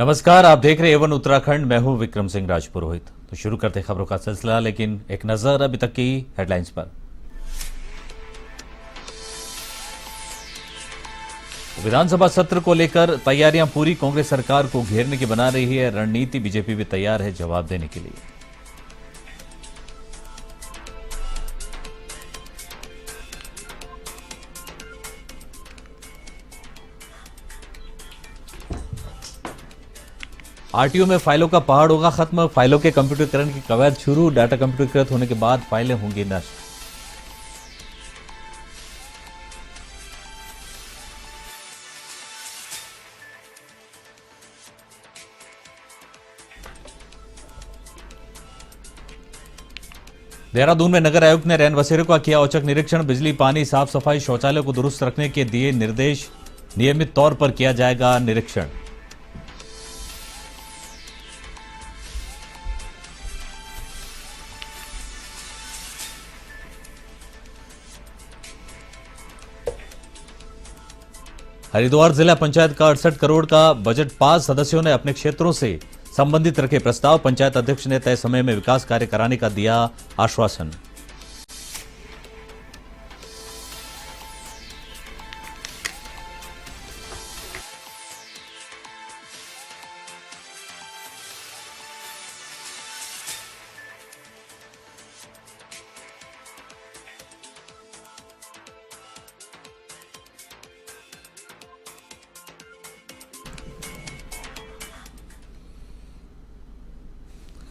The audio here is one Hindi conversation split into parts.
नमस्कार, आप देख रहे एवन उत्तराखंड। मैं हूं विक्रम सिंह राजपुरोहित। तो शुरू करते खबरों का सिलसिला, लेकिन एक नजर अभी तक की हेडलाइंस पर। विधानसभा सत्र को लेकर तैयारियां पूरी। कांग्रेस सरकार को घेरने की बना रही है रणनीति। बीजेपी भी तैयार है जवाब देने के लिए। आरटीओ में फाइलों का पहाड़ होगा खत्म। फाइलों के कंप्यूटरीकरण की कवायद शुरू। डाटा कंप्यूटरीकृत होने के बाद फाइलें होंगी नष्ट। देहरादून में नगर आयुक्त ने रैन बसेरों का किया औचक निरीक्षण। बिजली, पानी, साफ सफाई, शौचालय को दुरुस्त रखने के दिए निर्देश। नियमित तौर पर किया जाएगा निरीक्षण। हरिद्वार जिला पंचायत का 68 करोड़ का बजट पास। सदस्यों ने अपने क्षेत्रों से संबंधित रखे प्रस्ताव। पंचायत अध्यक्ष ने तय समय में विकास कार्य कराने का दिया आश्वासन।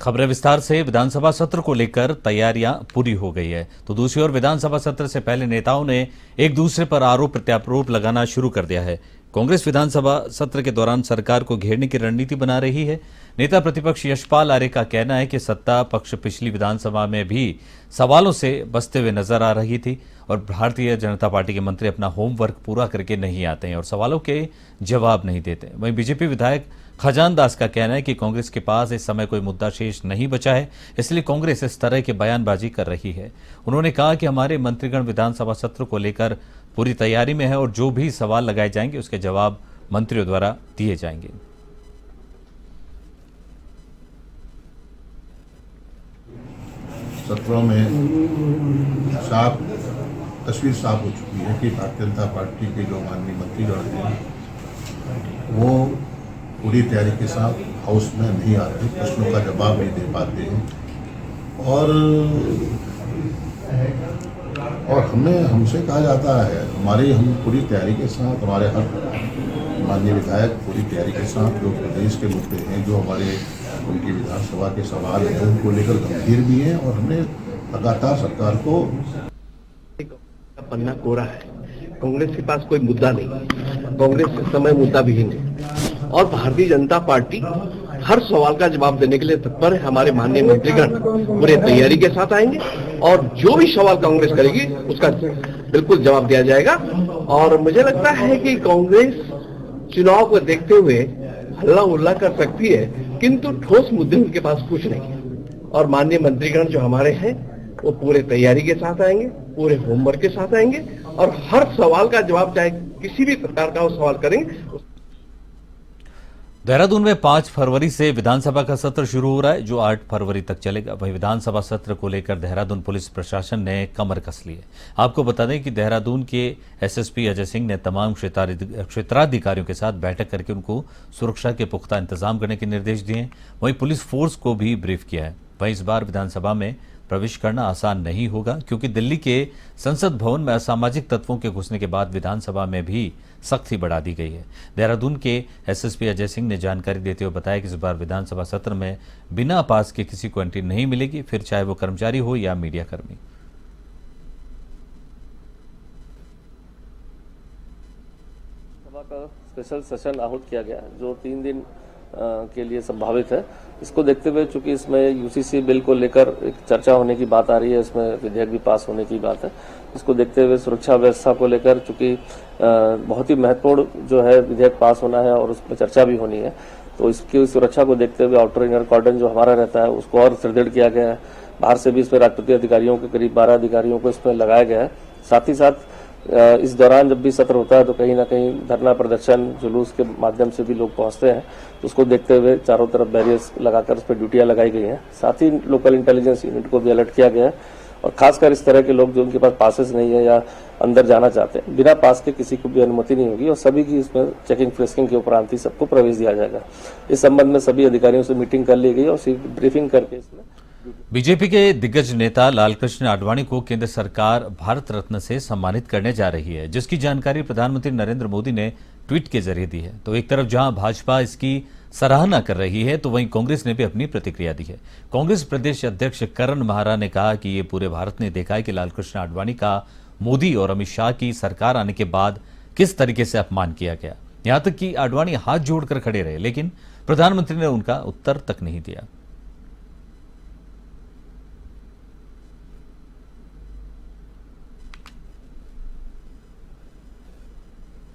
खबरें विस्तार से। विधानसभा सत्र को लेकर तैयारियां पूरी हो गई है, तो दूसरी ओर विधानसभा सत्र से पहले नेताओं ने एक दूसरे पर आरोप प्रत्यारोप लगाना शुरू कर दिया है। कांग्रेस विधानसभा सत्र के दौरान सरकार को घेरने की रणनीति बना रही है। नेता प्रतिपक्ष यशपाल आर्य का कहना है कि सत्ता पक्ष पिछली विधानसभा में भी सवालों से बचते हुए नजर आ रही थी और भारतीय जनता पार्टी के मंत्री अपना होमवर्क पूरा करके नहीं आते हैं और सवालों के जवाब नहीं देते। वहीं बीजेपी विधायक खजान दास का कहना है कि कांग्रेस के पास इस समय कोई मुद्दा शेष नहीं बचा है, इसलिए कांग्रेस इस तरह की बयानबाजी कर रही है। उन्होंने कहा कि हमारे मंत्रीगण विधानसभा सत्र को लेकर पूरी तैयारी में है और जो भी सवाल लगाए जाएंगे उसके जवाब मंत्रियों द्वारा दिए जाएंगे। सत्रों में साफ तस्वीर साफ हो चुकी है कि भारतीय जनता पार्टी के जो माननीय मंत्रीगण हैं वो पूरी तैयारी के साथ हाउस में नहीं आते, प्रश्नों का जवाब नहीं दे पाते हैं और हमसे कहा जाता है हम पूरी तैयारी के साथ, हमारे हर माननीय विधायक पूरी तैयारी के साथ जो प्रदेश के मुद्दे हैं, जो उनकी विधानसभा के सवाल हैं, उनको लेकर गंभीर भी हैं और हमने लगातार सरकार को पन्ना कोरा है। कांग्रेस के पास कोई मुद्दा नहीं, कांग्रेस इस समय मुद्दा विहीन है और भारतीय जनता पार्टी हर सवाल का जवाब देने के लिए तत्पर है। हमारे माननीय मंत्रीगण पूरे तैयारी के साथ आएंगे और जो भी सवाल कांग्रेस करेगी उसका बिल्कुल जवाब दिया जाएगा। और मुझे लगता है कि कांग्रेस चुनाव को देखते हुए हल्ला उल्ला कर सकती है, किंतु ठोस मुद्दे उनके पास कुछ नहीं है। और माननीय मंत्रीगण जो हमारे हैं वो पूरे तैयारी के साथ आएंगे, पूरे होमवर्क के साथ आएंगे और हर सवाल का जवाब, चाहे किसी भी प्रकार का वो सवाल करेंगे। देहरादून में 5 फरवरी से विधानसभा का सत्र शुरू हो रहा है, जो 8 फरवरी तक चलेगा। वहीं विधानसभा सत्र को लेकर देहरादून पुलिस प्रशासन ने कमर कस ली है। आपको बता दें कि देहरादून के एसएसपी अजय सिंह ने तमाम क्षेत्राधिकारियों के साथ बैठक करके उनको सुरक्षा के पुख्ता इंतजाम करने के निर्देश दिए हैं। वहीं पुलिस फोर्स को भी ब्रीफ किया है। वहीं इस बार विधानसभा में प्रवेश करना आसान नहीं होगा, क्योंकि दिल्ली के संसद भवन में असामाजिक तत्वों के घुसने के बाद विधानसभा में भी सख्ती बढ़ा दी गई है। देहरादून के एसएसपी अजय सिंह ने जानकारी देते हुए बताया कि इस बार विधानसभा सत्र में बिना पास के किसी को एंट्री नहीं मिलेगी, फिर चाहे वो कर्मचारी हो या मीडिया कर्मी। सभा का स्पेशल सेशन आहूत किया गया है, जो 3 दिन के लिए संभावित है। इसको देखते हुए चूंकि इसमें यूसीसी बिल को लेकर एक चर्चा होने की बात आ रही है, इसमें विधेयक भी पास होने की बात है। इसको देखते हुए सुरक्षा व्यवस्था को लेकर चूंकि बहुत ही महत्वपूर्ण जो है विधेयक पास होना है और उसमें चर्चा भी होनी है, तो इसकी सुरक्षा को देखते हुए आउटर इनर कॉर्डन जो हमारा रहता है उसको और सुदृढ़ किया गया है। बाहर से भी इसमें राजनीतिक अधिकारियों के करीब 12 अधिकारियों को इसमें लगाया गया है। साथ ही साथ इस दौरान जब भी सत्र होता है तो कहीं ना कहीं धरना प्रदर्शन जुलूस के माध्यम से भी लोग पहुंचते हैं, तो उसको देखते हुए चारों तरफ बैरियर्स लगाकर उस पर ड्यूटियां लगाई गई हैं। साथ ही लोकल इंटेलिजेंस यूनिट को भी अलर्ट किया गया है और खासकर इस तरह के लोग जो उनके पास पासेस नहीं है या अंदर जाना चाहते हैं, बिना पास के किसी को भी अनुमति नहीं होगी और सभी की इसमें चेकिंग फ्रिस्किंग के उपरांत ही सबको प्रवेश दिया जाएगा। इस संबंध में सभी अधिकारियों से मीटिंग कर ली गई और ब्रीफिंग करके इसमें बीजेपी के दिग्गज नेता लालकृष्ण आडवाणी को केंद्र सरकार भारत रत्न से सम्मानित करने जा रही है, जिसकी जानकारी प्रधानमंत्री नरेंद्र मोदी ने ट्वीट के जरिए दी है। तो एक तरफ जहां भाजपा इसकी सराहना कर रही है, तो वहीं कांग्रेस ने भी अपनी प्रतिक्रिया दी है। कांग्रेस प्रदेश अध्यक्ष करण महारा ने कहा कि ये पूरे भारत ने देखा है कि लालकृष्ण आडवाणी का मोदी और अमित शाह की सरकार आने के बाद किस तरीके से अपमान किया गया। यहां तक कि आडवाणी हाथ जोड़कर खड़े रहे, लेकिन प्रधानमंत्री ने उनका उत्तर तक नहीं दिया।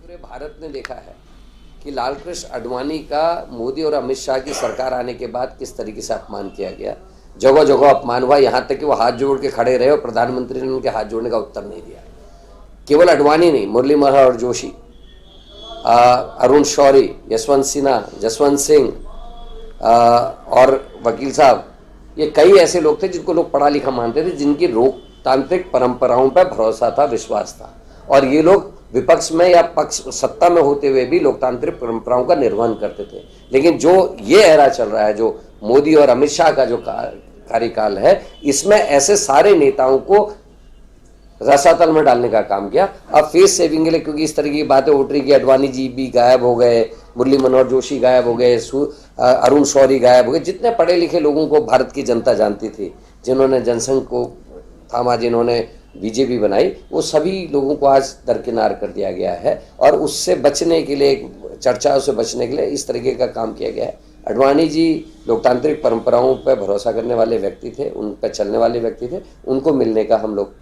पूरे भारत ने देखा है कि लालकृष्ण आडवाणी का मोदी और अमित शाह की सरकार आने के बाद किस तरीके से अपमान किया गया। जगह जगह अपमान हुआ, यहाँ तक कि वो हाथ जोड़ के खड़े रहे और प्रधानमंत्री ने उनके हाथ जोड़ने का उत्तर नहीं दिया। केवल आडवाणी नहीं, मुरली मनोहर जोशी, अरुण शौरी, यशवंत सिन्हा, जसवंत सिंह और वकील साहब, ये कई ऐसे लोग थे जिनको लोग पढ़ा लिखा मानते थे, जिनकी लोकतांत्रिक परंपराओं पर भरोसा था, विश्वास था। और ये लोग विपक्ष में या पक्ष सत्ता में होते हुए भी लोकतांत्रिक परंपराओं का निर्वहन करते थे। लेकिन जो ये एरा चल रहा है, जो मोदी और अमित शाह का जो कार्यकाल है, इसमें ऐसे सारे नेताओं को रसातल में डालने का काम किया। अब फेस सेविंग के लिए, क्योंकि इस तरह की बातें उठ रही कि आडवाणी जी भी गायब हो गए, मुरली मनोहर जोशी गायब हो गए, अरुण शौरी गायब हो गए, जितने पढ़े लिखे लोगों को भारत की जनता जानती थी, जिन्होंने जनसंघ को थामा, जिन्होंने बीजेपी बनाई, वो सभी लोगों को आज दरकिनार कर दिया गया है। और उससे बचने के लिए, चर्चाओं से बचने के लिए इस तरीके का काम किया गया है। आडवाणी जी लोकतांत्रिक परंपराओं पर भरोसा करने वाले व्यक्ति थे, उन पर चलने वाले व्यक्ति थे, उनको मिलने का हम लोग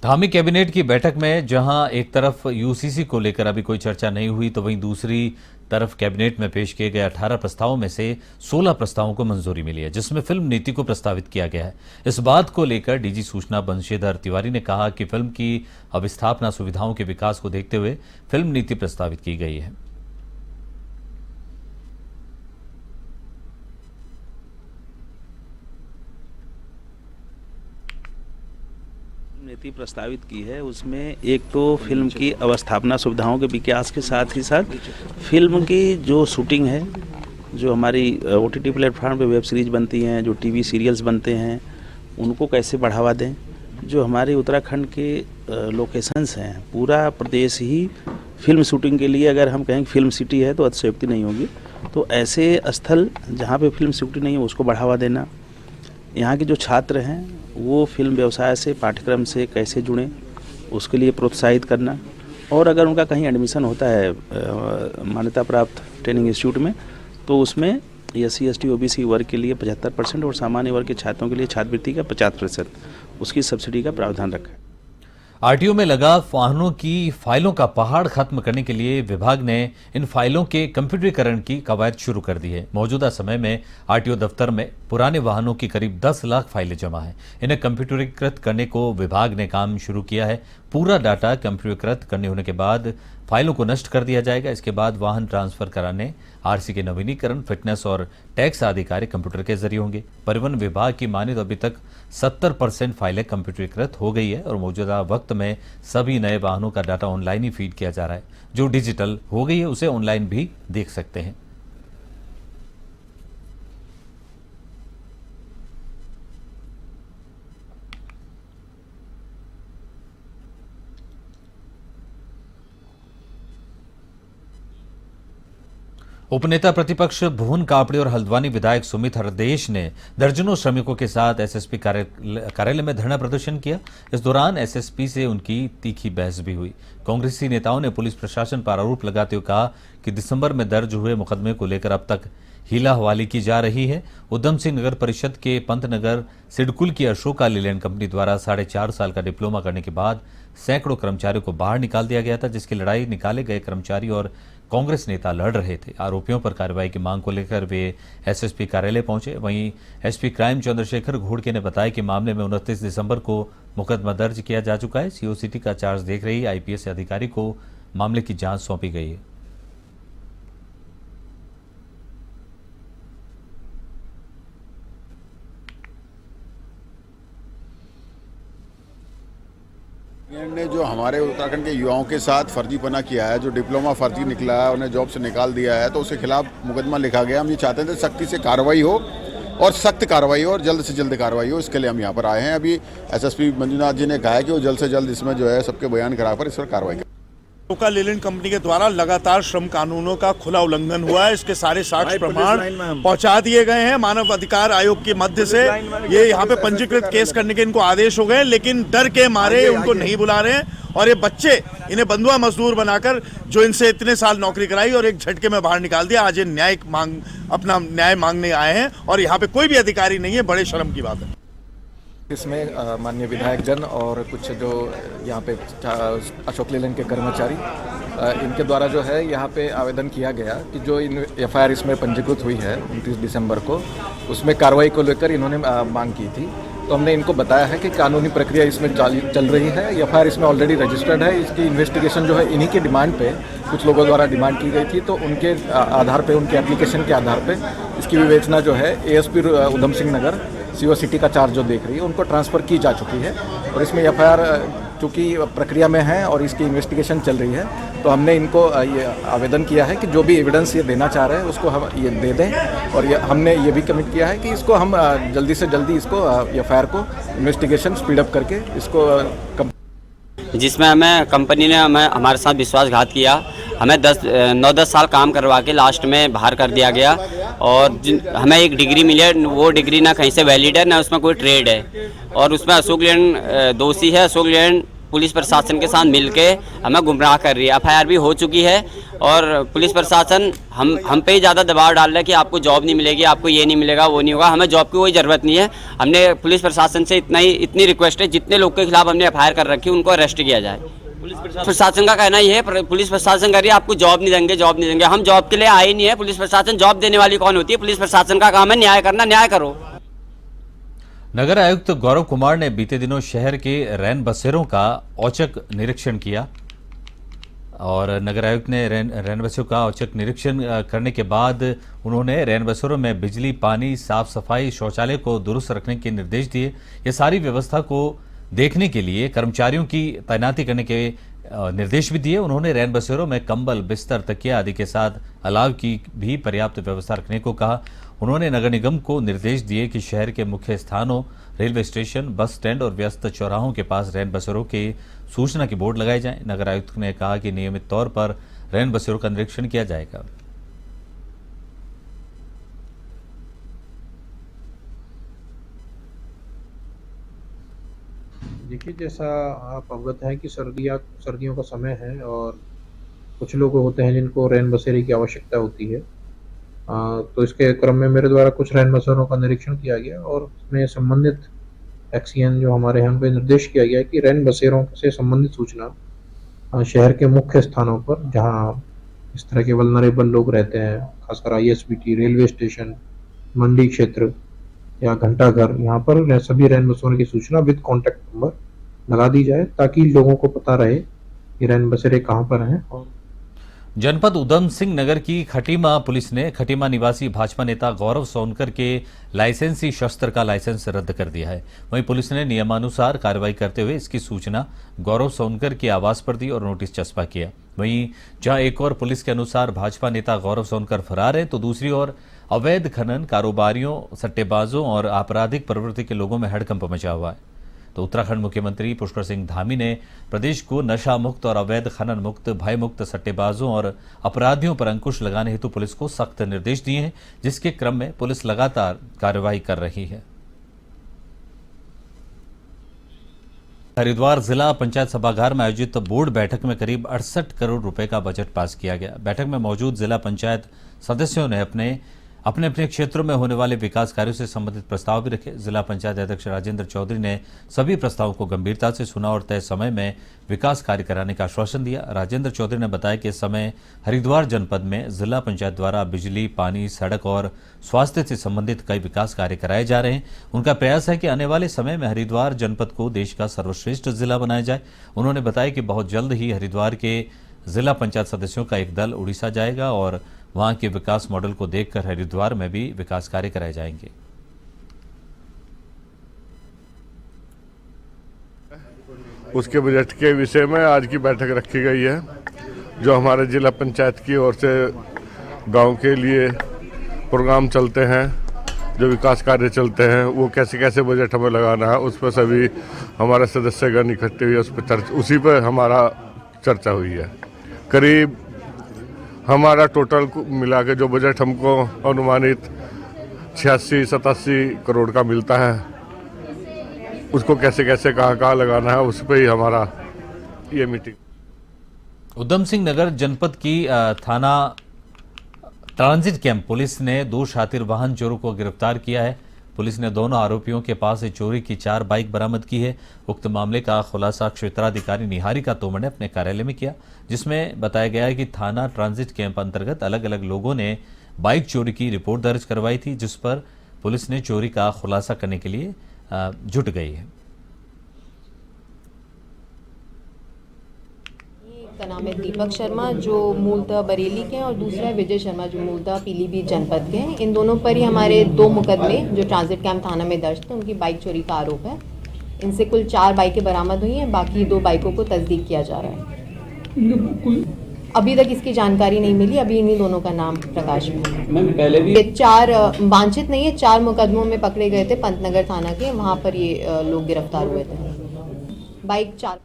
धामी कैबिनेट की बैठक में जहां एक तरफ यूसीसी को लेकर अभी कोई चर्चा नहीं हुई, तो वहीं दूसरी तरफ कैबिनेट में पेश किए गए 18 प्रस्तावों में से 16 प्रस्तावों को मंजूरी मिली है, जिसमें फिल्म नीति को प्रस्तावित किया गया है। इस बात को लेकर डीजी सूचना बंशीधर तिवारी ने कहा कि फिल्म की अवस्थापना सुविधाओं के विकास को देखते हुए फिल्म नीति प्रस्तावित की गई है। नीति प्रस्तावित की है, उसमें एक तो फिल्म की अवस्थापना सुविधाओं के विकास के साथ ही साथ फिल्म की जो शूटिंग है, जो हमारी ओटीटी प्लेटफार्म पे वेब सीरीज़ बनती हैं, जो टीवी सीरियल्स बनते हैं, उनको कैसे बढ़ावा दें। जो हमारे उत्तराखंड के लोकेशंस हैं, पूरा प्रदेश ही फिल्म शूटिंग के लिए, अगर हम कहें फिल्म सिटी है तो अतिशयोक्ति नहीं होगी। तो ऐसे स्थल जहाँ पे फिल्म शूटिंग नहीं है उसको बढ़ावा देना। यहाँ के जो छात्र हैं वो फिल्म व्यवसाय से, पाठ्यक्रम से कैसे जुड़ें, उसके लिए प्रोत्साहित करना। और अगर उनका कहीं एडमिशन होता है मान्यता प्राप्त ट्रेनिंग इंस्टीट्यूट में, तो उसमें SC ST OBC वर्ग के लिए 75% और सामान्य वर्ग के छात्रों के लिए छात्रवृत्ति का 50% उसकी सब्सिडी का प्रावधान रखा है। आरटीओ में लगा वाहनों की फाइलों का पहाड़ खत्म करने के लिए विभाग ने इन फाइलों के कंप्यूटरीकरण की कवायद शुरू कर दी है। मौजूदा समय में आरटीओ दफ्तर में पुराने वाहनों की करीब 10 लाख फाइलें जमा हैं। इन्हें कंप्यूटरीकृत करने को विभाग ने काम शुरू किया है। पूरा डाटा कंप्यूटरीकृत करने होने के बाद फाइलों को नष्ट कर दिया जाएगा। इसके बाद वाहन ट्रांसफर कराने, आरसी के नवीनीकरण, फिटनेस और टैक्स आदि कार्य कंप्यूटर के जरिए होंगे। परिवहन विभाग की माने तो अभी तक 70% फाइलें कंप्यूटरीकृत हो गई है और मौजूदा वक्त में सभी नए वाहनों का डाटा ऑनलाइन ही फीड किया जा रहा है। जो डिजिटल हो गई है उसे ऑनलाइन भी देख सकते हैं। उपनेता प्रतिपक्ष भुवन कापड़े और हल्द्वानी विधायक सुमित हरदेश ने दर्जनों श्रमिकों के साथ एसएसपी कार्यालय में धरना प्रदर्शन किया। इस दौरान एसएसपी से उनकी तीखी बहस भी हुई। कांग्रेसी नेताओं ने पुलिस प्रशासन पर आरोप लगाते हुए कहा कि दिसंबर में दर्ज हुए मुकदमे को लेकर अब तक हीला हवाली की जा रही है। उधम सिंह नगर परिषद के पंतनगर सिडकुल की अशोका लीलैंड कंपनी द्वारा 4.5 साल का डिप्लोमा करने के बाद सैकड़ों कर्मचारियों को बाहर निकाल दिया गया था, जिसकी लड़ाई निकाले गए कर्मचारी और कांग्रेस नेता लड़ रहे थे। आरोपियों पर कार्रवाई की मांग को लेकर वे एसएसपी कार्यालय पहुंचे। वहीं एसपी क्राइम चंद्रशेखर घोड़के ने बताया कि मामले में 29 दिसंबर को मुकदमा दर्ज किया जा चुका है। सीओ सिटी का चार्ज देख रही आईपीएस अधिकारी को मामले की जांच सौंपी गई है। ने जो हमारे उत्तराखंड के युवाओं के साथ फर्जीपना किया है, जो डिप्लोमा फर्जी निकला है, उन्हें जॉब से निकाल दिया है, तो उसके खिलाफ मुकदमा लिखा गया। हम ये चाहते थे सख्ती से कार्रवाई हो और सख्त कार्रवाई हो और जल्द से जल्द कार्रवाई हो। इसके लिए हम यहाँ पर आए हैं। अभी एसएसपी मंजुनाथ जी ने कहा है कि वो जल्द से जल्द इसमें जो है सबके बयान कराकर इस पर कार्रवाई करें। ओका लेलैंड कंपनी के द्वारा लगातार श्रम कानूनों का खुला उल्लंघन हुआ है। इसके सारे साक्ष्य प्रमाण पहुंचा दिए गए हैं। मानव अधिकार आयोग के मध्य से ये यहाँ पे पंजीकृत केस करने के इनको आदेश हो गए, लेकिन डर के मारे उनको नहीं बुला रहे हैं। और ये बच्चे इन्हें बंधुआ मजदूर बनाकर जो इनसे इतने साल नौकरी कराई और एक झटके में बाहर निकाल दिया, आज ये अपना न्याय मांगने आए हैं और यहाँ पे कोई भी अधिकारी नहीं है। बड़े शर्म की बात है। इसमें माननीय विधायक जन और कुछ जो यहाँ पे अशोक लेलैंड के कर्मचारी इनके द्वारा जो है यहाँ पे आवेदन किया गया कि जो एफआईआर इसमें पंजीकृत हुई है 29 दिसंबर को, उसमें कार्रवाई को लेकर इन्होंने मांग की थी। तो हमने इनको बताया है कि कानूनी प्रक्रिया इसमें चल रही है। एफआईआर इसमें ऑलरेडी रजिस्टर्ड है। इसकी इन्वेस्टिगेशन जो है इन्हीं की डिमांड पे कुछ लोगों द्वारा डिमांड की गई थी, तो उनके आधार पे, उनके एप्लीकेशन के आधार पे इसकी विवेचना जो है ASP Udham Singh Nagar CO city का चार्ज जो देख रही है उनको ट्रांसफ़र की जा चुकी है। और इसमें एफआईआर चूँकि प्रक्रिया में है और इसकी इन्वेस्टिगेशन चल रही है, तो हमने इनको ये आवेदन किया है कि जो भी एविडेंस ये देना चाह रहे हैं उसको हम ये दे दें। और ये हमने ये भी कमिट किया है कि इसको हम जल्दी से जल्दी इसको एफआईआर को इन्वेस्टिगेशन स्पीडअप करके इसको जिसमें हमें कंपनी ने हमारे साथ विश्वासघात किया। हमें 9-10 साल काम करवा के लास्ट में बाहर कर दिया गया और हमें एक डिग्री मिली है, वो डिग्री ना कहीं से वैलिड है ना उसमें कोई ट्रेड है। और उसमें अशोक लेलैंड दोषी है। अशोक लेलैंड पुलिस प्रशासन के साथ मिलके हमें गुमराह कर रही है। एफआईआर भी हो चुकी है और पुलिस प्रशासन हम पे ही ज़्यादा दबाव डाल रहा है कि आपको जॉब नहीं मिलेगी, आपको ये नहीं मिलेगा, वो नहीं होगा। हमें जॉब की कोई ज़रूरत नहीं है। हमने पुलिस प्रशासन से इतनी रिक्वेस्ट है, जितने लोग के खिलाफ हमने एफआईआर कर रखी है उनको अरेस्ट किया जाए। पुलिस प्रशासन का कहना ये है, पुलिस प्रशासन कह रही है आपको जॉब नहीं देंगे, जॉब नहीं देंगे। हम जॉब के लिए आए ही नहीं है। पुलिस प्रशासन जॉब देने वाली कौन होती है? पुलिस प्रशासन का काम है न्याय करना, न्याय करो। नगर आयुक्त गौरव कुमार ने बीते दिनों शहर के रैन बसेरों का औचक निरीक्षण किया और नगर आयुक्त ने रैन बसेरों का औचक निरीक्षण करने के बाद उन्होंने रैन बसेरों में बिजली, पानी, साफ सफाई, शौचालय को दुरुस्त रखने के निर्देश दिए। ये सारी व्यवस्था को देखने के लिए कर्मचारियों की तैनाती करने के निर्देश भी दिए। उन्होंने रैन बसेरों में कंबल, बिस्तर, तकिया आदि के साथ अलाव की भी पर्याप्त व्यवस्था रखने को कहा। उन्होंने नगर निगम को निर्देश दिए कि शहर के मुख्य स्थानों, रेलवे स्टेशन, बस स्टैंड और व्यस्त चौराहों के पास रैन बसेरों के सूचना के बोर्ड लगाए जाएं। नगर आयुक्त ने कहा कि नियमित तौर पर रैन बसेरों का निरीक्षण किया जाएगा। देखिए, जैसा आप अवगत हैं कि सर्दियों का समय है और कुछ लोग होते हैं जिनको रैन बसेरे की आवश्यकता होती है। तो इसके क्रम में मेरे द्वारा कुछ रैन बसेरों का निरीक्षण किया गया और उसमें संबंधित एक्सीएन जो हमारे हैं उन पर निर्देश किया गया कि रैन बसेरों से संबंधित सूचना शहर के मुख्य स्थानों पर, जहाँ इस तरह के वल्नरेबल लोग रहते हैं, खासकर आईएसबीटी, रेलवे स्टेशन, मंडी क्षेत्र या घंटाघर, यहाँ पर सभी रैन बसेरों की सूचना विद कॉन्टैक्ट नंबर लगा दी जाए ताकि लोगों को पता रहे कि रैन बसेरे कहाँ पर हैं। और जनपद उधम सिंह नगर की खटीमा पुलिस ने खटीमा निवासी भाजपा नेता गौरव सोनकर के लाइसेंसी शस्त्र का लाइसेंस रद्द कर दिया है। वहीं पुलिस ने नियमानुसार कार्रवाई करते हुए इसकी सूचना गौरव सोनकर के आवास पर दी और नोटिस चस्पा किया। वहीं जहां एक और पुलिस के अनुसार भाजपा नेता गौरव सोनकर फरार है, तो दूसरी ओर अवैध खनन कारोबारियों, सट्टेबाजों और आपराधिक प्रवृत्ति के लोगों में हड़कंप मचा हुआ है। तो उत्तराखंड मुख्यमंत्री पुष्कर सिंह धामी ने प्रदेश को नशा मुक्त और अवैध खनन मुक्त, भय मुक्त सट्टेबाजों और अपराधियों पर अंकुश लगाने हेतु पुलिस को सख्त निर्देश दिए हैं, जिसके क्रम में पुलिस लगातार कार्रवाई कर रही है। हरिद्वार जिला पंचायत सभागार में आयोजित बोर्ड बैठक में करीब 68 करोड़ रुपए का बजट पास किया गया। बैठक में मौजूद जिला पंचायत सदस्यों ने अपने अपने अपने क्षेत्रों में होने वाले विकास कार्यों से संबंधित प्रस्ताव भी रखे। जिला पंचायत अध्यक्ष राजेंद्र चौधरी ने सभी प्रस्तावों को गंभीरता से सुना और तय समय में विकास कार्य कराने का आश्वासन दिया। राजेंद्र चौधरी ने बताया कि इस समय हरिद्वार जनपद में जिला पंचायत द्वारा बिजली, पानी, सड़क और स्वास्थ्य से संबंधित कई विकास कार्य कराए जा रहे हैं। उनका प्रयास है कि आने वाले समय में हरिद्वार जनपद को देश का सर्वश्रेष्ठ जिला बनाया जाए। उन्होंने बताया कि बहुत जल्द ही हरिद्वार के जिला पंचायत सदस्यों का एक दल उड़ीसा जाएगा और वहां के विकास मॉडल को देखकर हरिद्वार में भी विकास कार्य कराए जाएंगे। उसके बजट के विषय में आज की बैठक रखी गई है। जो हमारे जिला पंचायत की ओर से गांव के लिए प्रोग्राम चलते हैं, जो विकास कार्य चलते हैं, वो कैसे कैसे बजट हमें लगाना है, उस पर सभी हमारे सदस्यगण इकट्ठे हुए उसी पर हमारा चर्चा हुई है। करीब हमारा टोटल मिला के जो बजट हमको अनुमानित 86-87 करोड़ का मिलता है, उसको कैसे कैसे कहाँ लगाना है, उस पर ही हमारा ये मीटिंग। उधम सिंह नगर जनपद की थाना ट्रांजिट कैंप पुलिस ने 2 शातिर वाहन चोरों को गिरफ्तार किया है। पुलिस ने दोनों आरोपियों के पास से चोरी की 4 बाइक बरामद की है। उक्त मामले का खुलासा क्षेत्राधिकारी निहारिका तोमर ने अपने कार्यालय में किया, जिसमें बताया गया है कि थाना ट्रांजिट कैंप अंतर्गत अलग अलग लोगों ने बाइक चोरी की रिपोर्ट दर्ज करवाई थी, जिस पर पुलिस ने चोरी का खुलासा करने के लिए जुट गई है। का नाम है दीपक शर्मा, जो मूलतः बरेली के हैं, और दूसरा है विजय शर्मा, जो मूलतः पीलीभीत जनपद के हैं। इन दोनों पर ही हमारे 2 मुकदमे जो ट्रांजिट कैंप थाना में दर्ज थे, उनकी बाइक चोरी का आरोप है। इनसे कुल 4 बाइकें बरामद हुई हैं, बाकी 2 बाइकों को तस्दीक किया जा रहा है। अभी तक इसकी जानकारी नहीं मिली, अभी इन्हीं दोनों का नाम प्रकाश में है। पहले भी 4 वांछित नहीं है, 4 मुकदमों में पकड़े गए थे पंतनगर थाना के, वहाँ पर ये लोग गिरफ्तार हुए थे। बाइक 4